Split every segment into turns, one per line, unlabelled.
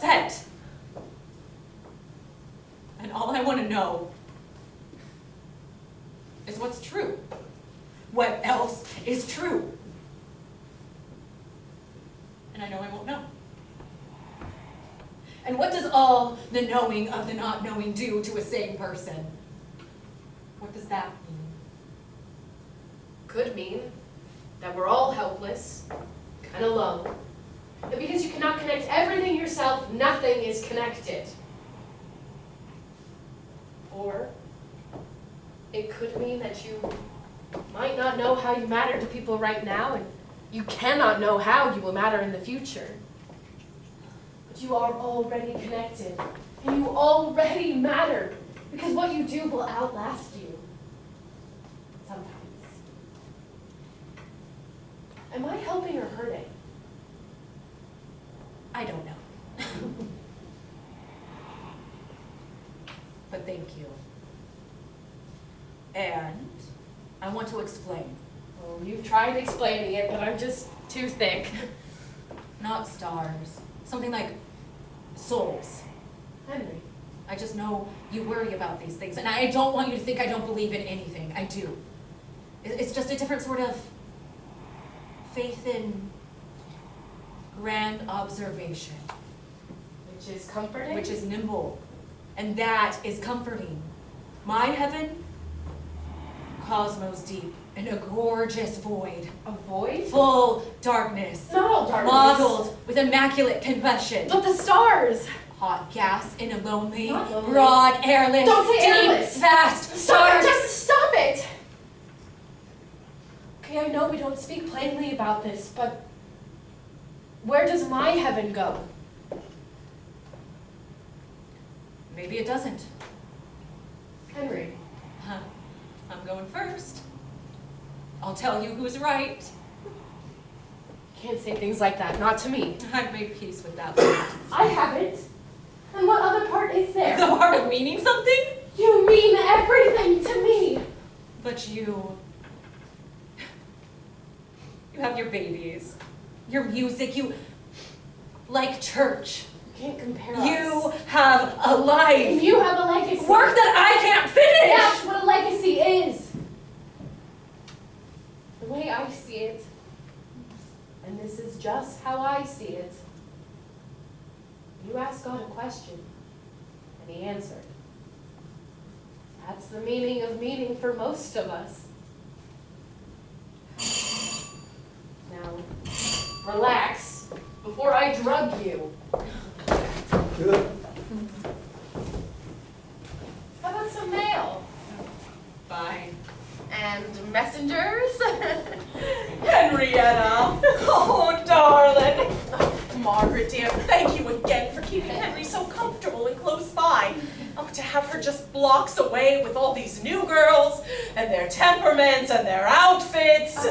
upset. And all I want to know is what's true. What else is true? And I know I won't know. And what does all the knowing of the not knowing do to a sane person? What does that mean?
Could mean that we're all helpless and alone. And because you cannot connect everything yourself, nothing is connected. Or it could mean that you might not know how you matter to people right now, and you cannot know how you will matter in the future. But you are already connected, and you already matter, because what you do will outlast you. Sometimes. Am I helping or hurting?
I don't know. But thank you. And I want to explain.
Oh, you've tried explaining it, but I'm just too thick.
Not stars. Something like souls.
Henry.
I just know you worry about these things, and I don't want you to think I don't believe in anything. I do. It's just a different sort of faith in grand observation.
Which is comforting?
Which is nimble. And that is comforting. My heaven, cosmos deep, in a gorgeous void.
A void?
Full darkness.
Not all darkness.
Modeled with immaculate combustion.
But the stars!
Hot gas in a lonely,
Not lonely.
broad, airless,
Don't say
deep,
airless.
vast
Stop
stars.
it! Just stop it! Okay, I know we don't speak plainly about this, but where does my heaven go?
Maybe it doesn't.
Henry.
Huh. I'm going first. I'll tell you who's right.
Can't say things like that, not to me.
I've made peace with that part.
I haven't. And what other part is there?
The part of meaning something?
You mean everything to me.
But you have your babies, your music, you like church.
You can't compare
You
us.
have a life.
And you have a legacy.
Work that I can't finish.
That's what a legacy is. The way I see it, and this is just how I see it, you asked God a question, and He answered. That's the meaning of meaning for most of us. Now, relax before I drug you.
Good.
How about some mail?
Fine.
And messengers?
Henrietta! Oh, darling! Margaret, dear, thank you again for keeping Henry so comfortable and close by. Oh, to have her just blocks away with all these new girls, and their temperaments, and their outfits.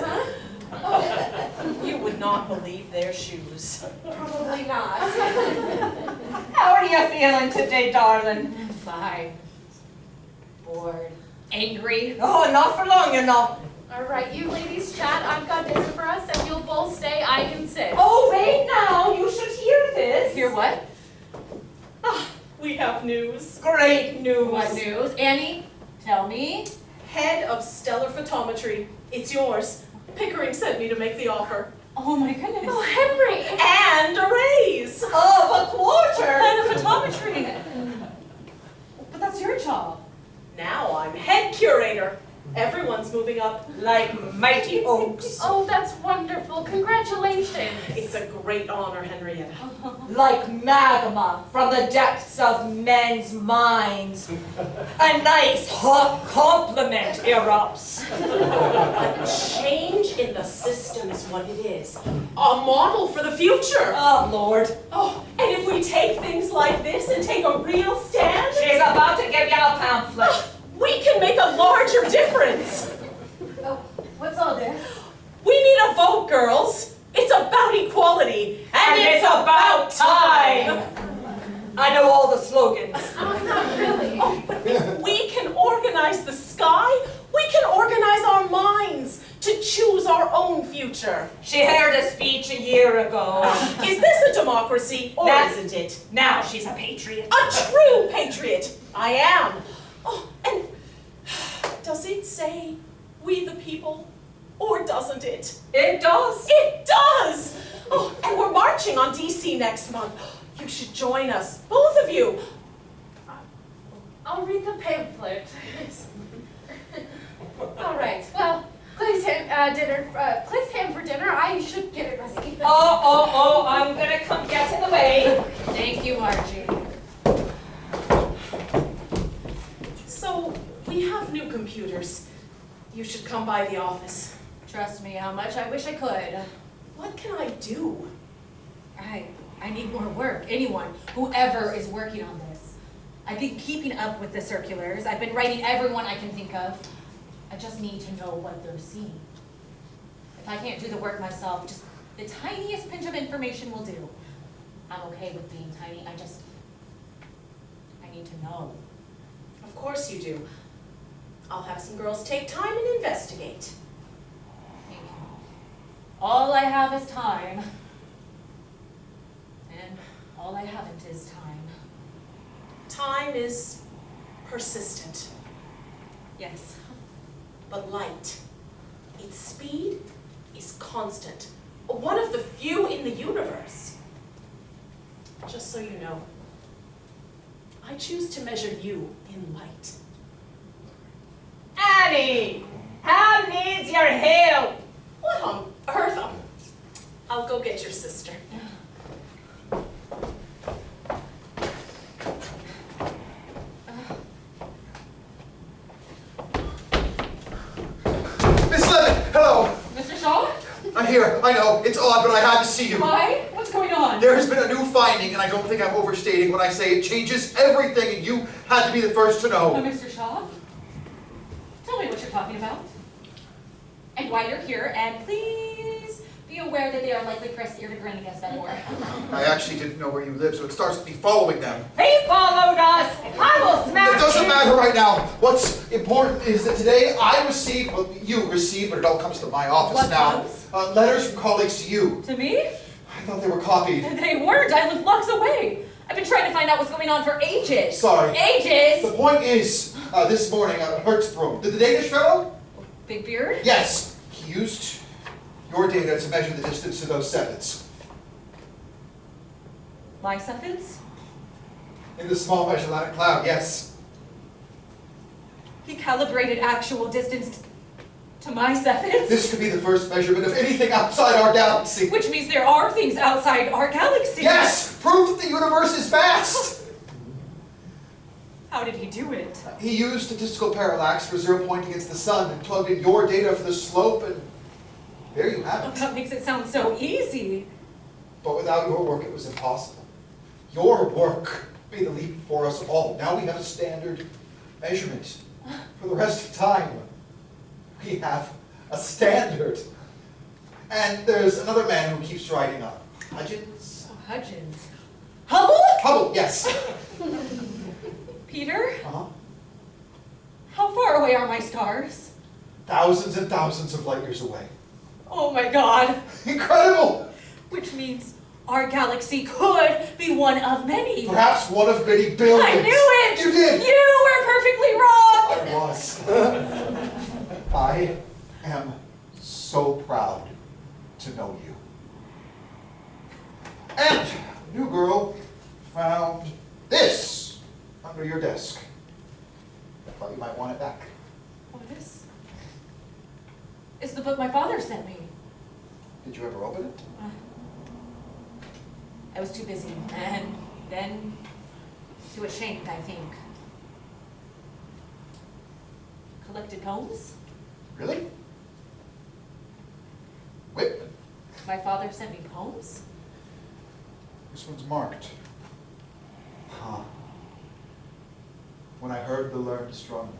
Oh, you would not believe their shoes.
Probably not.
How are you feeling today, darling?
Fine. Bored. Angry.
Oh, not for long, you know.
All right, you ladies chat. I've got dinner for us, and you'll both stay. I insist.
Oh, wait now. You should hear this.
Hear what?
We have news.
Great news.
What news? Annie, tell me.
Head of Stellar Photometry. It's yours. Pickering sent me to make the offer.
Oh my goodness.
Oh, Henry!
And a raise!
Of a quarter.
And a photometry. But that's your job.
Now I'm head curator. Everyone's moving up.
Like mighty oaks.
Oh, that's wonderful. Congratulations.
It's a great honor, Henrietta.
Like magma from the depths of men's minds. A nice hot compliment erupts.
A change in the system is what it is. A model for the future.
Oh, Lord.
Oh, and if we take things like this and take a real stand,
She's about to give you a pamphlet.
we can make a larger difference.
Oh, what's all this?
We need a vote, girls. It's about equality, and it's about time.
I know all the slogans.
Oh, not really.
Oh, but if we can organize the sky, we can organize our minds to choose our own future.
She heard a speech a year ago.
Is this a democracy, or
That-
isn't it?
Now she's a patriot.
A true patriot, I am. Oh, and does it say we the people, or doesn't it?
It does.
It does! Oh, and we're marching on DC next month. You should join us, both of you.
I'll read the pamphlet. All right. Well, Clay's ham for dinner. I should get it ready.
Oh, I'm gonna come get in the way.
Thank you, Margie.
So, we have new computers. You should come by the office.
Trust me, how much I wish I could.
What can I do?
I need more work. Anyone, whoever is working on this. I've been keeping up with the circulars. I've been writing everyone I can think of. I just need to know what they're seeing. If I can't do the work myself, just the tiniest pinch of information will do. I'm okay with being tiny. I need to know.
Of course you do. I'll have some girls take time and investigate.
Thank you. All I have is time. And all I haven't is time.
Time is persistent,
Yes.
but light. Its speed is constant. One of the few in the universe. Just so you know, I choose to measure you in light.
Annie, Ham needs your help.
What on earth? I'll go get your sister.
Miss Levin, hello.
Mr. Shaw?
I'm here. I know, it's odd, but I had to see you.
Why? What's going on?
There has been a new finding, and I don't think I'm overstating when I say it changes everything, and you had to be the first to know.
Mr. Shaw? Tell me what you're talking about. And why you're here, and please be aware that they are likely pressed ear to grin against that door.
I actually didn't know where you live, so it starts with me following them.
He followed us. I will smack
It doesn't
him.
matter right now. What's important is that today I received, well, you received, but it all comes to my office
What
now.
comes?
Letters from colleagues to you.
To me?
I thought they were copied.
They weren't. I live blocks away. I've been trying to find out what's going on for ages.
Sorry.
Ages?
The point is, this morning, Hertzbrum, the Danish fellow?
Big beard?
Yes, he used your data to measure the distance to those sevens.
My sevens?
In the small Magellanic Cloud, yes.
He calibrated actual distance to my sevens?
This could be the first measurement of anything outside our galaxy.
Which means there are things outside our galaxy.
Yes! Proof that the universe is vast!
How did he do it?
He used statistical parallax for 0 point against the sun and plugged in your data for the slope, and there you have
Oh,
it.
that makes it sound so easy.
But without your work, it was impossible. Your work made the leap for us all. Now we have a standard measurement for the rest of time. We have a standard. And there's another man who keeps writing up. Hudgens?
Oh, Hudgens. Hubble?
Hubble, yes.
Peter?
Uh-huh.
How far away are my stars?
Thousands and thousands of light years away.
Oh my god.
Incredible!
Which means our galaxy could be one of many.
Perhaps one of many billions.
I knew it!
You did!
You were perfectly wrong!
I was. I am so proud to know you. And new girl found this under your desk. I thought you might want it back.
Oh, this is the book my father sent me.
Did you ever open it?
I was too busy, and then too ashamed, I think. Collected poems?
Really? Whitman.
My father sent me poems?
This one's marked. Huh. When I heard the learned astronomer,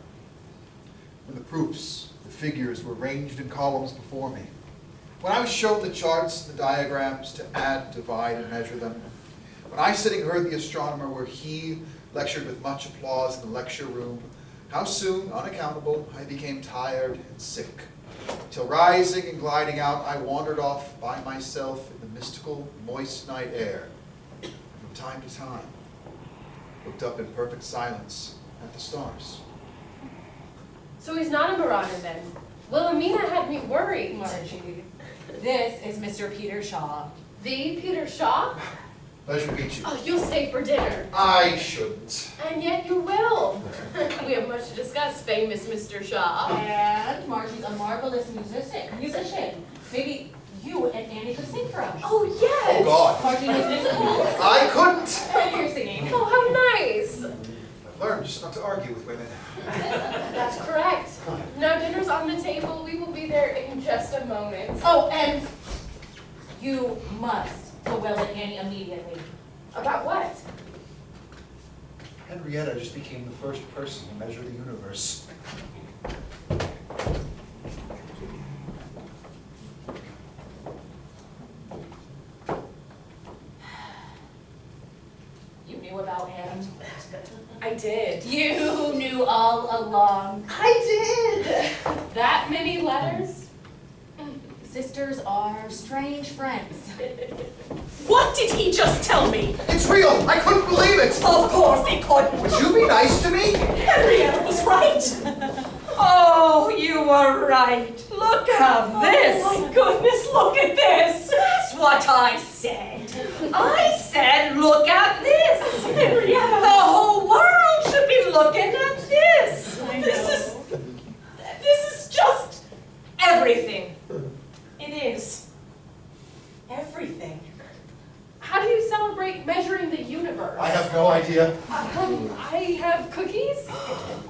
when the proofs, the figures were ranged in columns before me, when I was shown the charts, the diagrams to add, divide, and measure them, when I sitting heard the astronomer where he lectured with much applause in the lecture room, how soon, unaccountable, I became tired and sick, till rising and gliding out, I wandered off by myself in the mystical, moist night air, from time to time, looked up in perfect silence at the stars.
So he's not a marauder then. Wilhelmina had me worried.
Margie, this is Mr. Peter Shaw.
The Peter Shaw?
Pleasure to meet you.
Oh, you'll stay for dinner.
I shouldn't.
And yet you will. We have much to discuss, famous Mr. Shaw.
And Margie's a marvelous musician. Maybe you and Annie could sing for us.
Oh, yes.
Oh, God.
Margie knows musicals.
I couldn't.
And you're singing.
Oh, how nice.
I've learned just not to argue with women.
That's correct. Now dinner's on the table. We will be there in just a moment.
Oh, and you must tell Will and Annie immediately.
About what?
Henrietta just became the first person to measure the universe.
You knew about him.
I did.
You knew all along.
I did.
That many letters?
Sisters are strange friends.
What did he just tell me?
It's real! I couldn't believe it!
Of course he couldn't.
Would you be nice to me?
Henrietta was right.
Oh, you were right. Look at this.
Oh my goodness, look at this.
That's what I said. I said, look at this.
Henrietta.
The whole world should be looking at this.
This is just,
Everything.
it is. Everything.
How do you celebrate measuring the universe?
I have no idea.
I have cookies?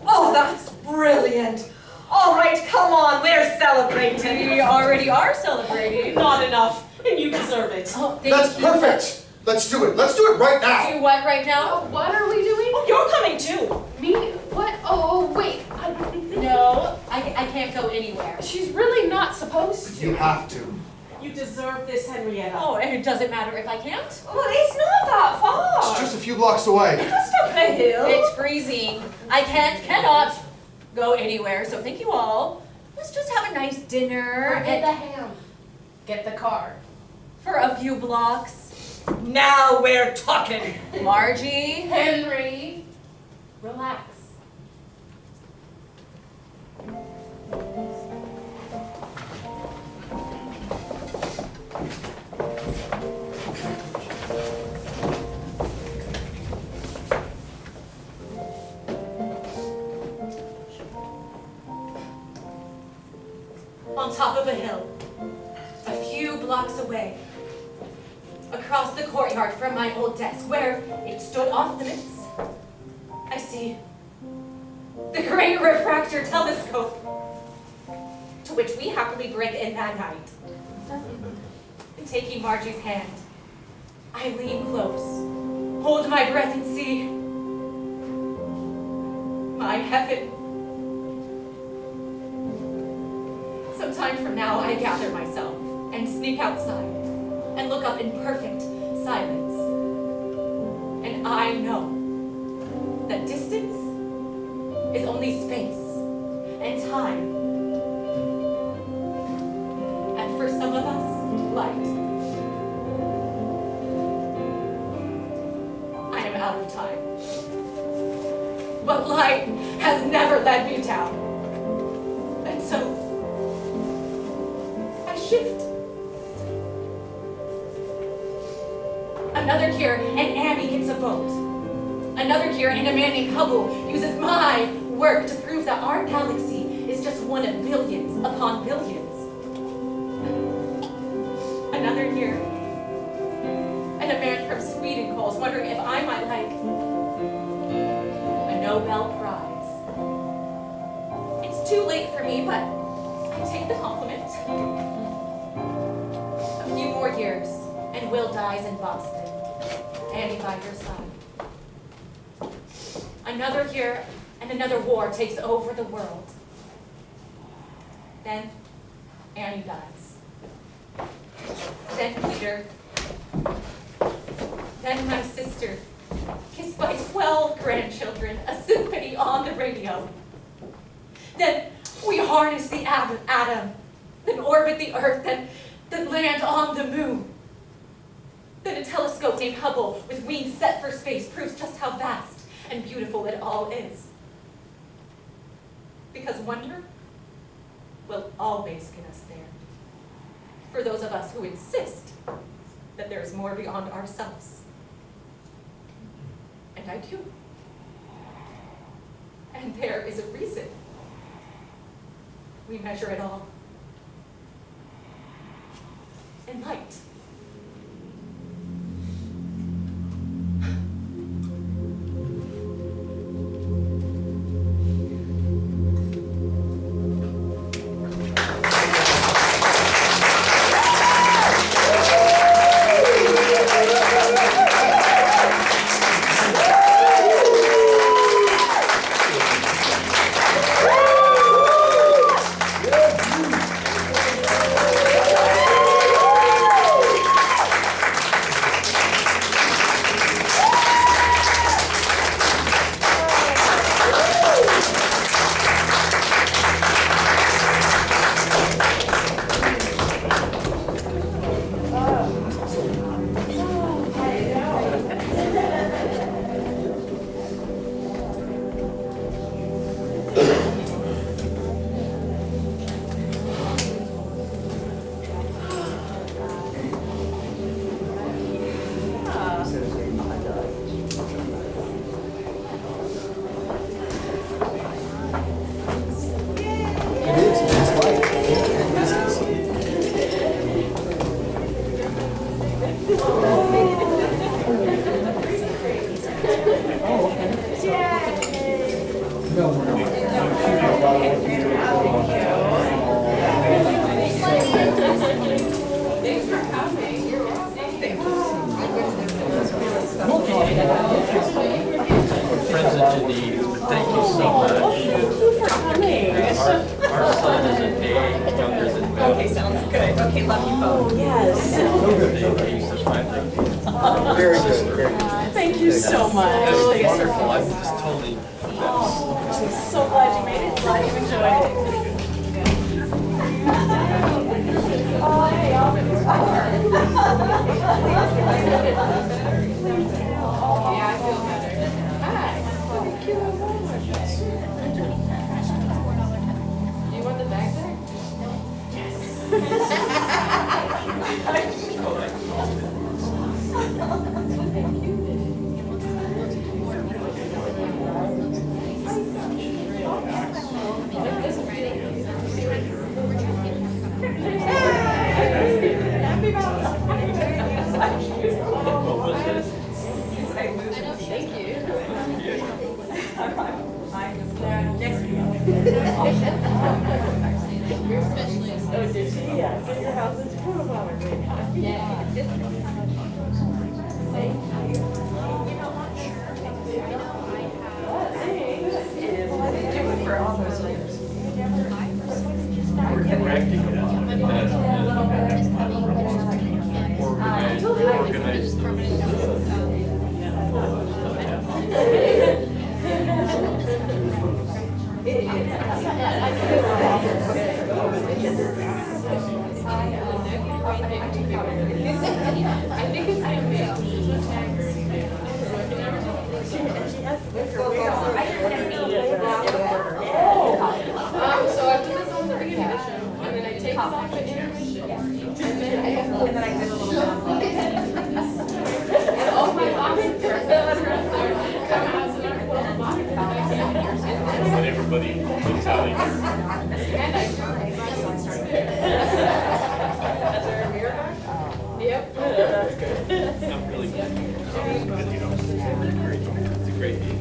Oh, that's brilliant. All right, come on, we're celebrating.
We already are celebrating.
Not enough, and you deserve it.
Oh, thank
That's
you.
perfect! Let's do it! Let's do it right now!
Do what right now?
What are we doing?
Oh, you're coming too.
Me? What? Oh, wait.
No, I can't go anywhere.
She's really not supposed to.
You have to.
You deserve this, Henrietta.
Oh, and it doesn't matter if I can't?
Well, it's not that far.
It's just a few blocks away.
Just up the hill.
It's freezing. I cannot go anywhere, so thank you all. Let's just have a nice dinner
Get the
and
ham. Get the car.
for a few blocks.
Now we're talking.
Margie,
Henry, relax.
on top of a hill, a few blocks away, across the courtyard from my old desk, where it stood off limits, I see the great refractor telescope, to which we happily break in that night. And taking Margie's hand, I lean close, hold my breath and see my heaven. Sometime from now, I gather myself and sneak outside and look up in perfect silence. And I know that distance is only space and time. And for some of us, light. I am out of time. But light has never let me down. And so, shift. Another cure, and Annie gets a vote. Another cure, and a man named Hubble uses my work to prove that our galaxy is just one of billions upon billions. Another year, and a man from Sweden calls, wondering if I might like a Nobel Prize. It's too late for me, but I take the compliment. A few more years, and Will dies in Boston. Annie by her side. Another year, and another war takes over the world. Then, Annie dies. Then Peter. Then my sister, kissed by 12 grandchildren, a symphony on the radio. Then we harness the atom, then orbit the Earth, then land on the moon. that a telescope named Hubble with wings set for space proves just how vast and beautiful it all is. Because wonder will always get us there. For those of us who insist that there is more beyond ourselves. And I do. And there is a reason we measure it all in light.
It's a great game.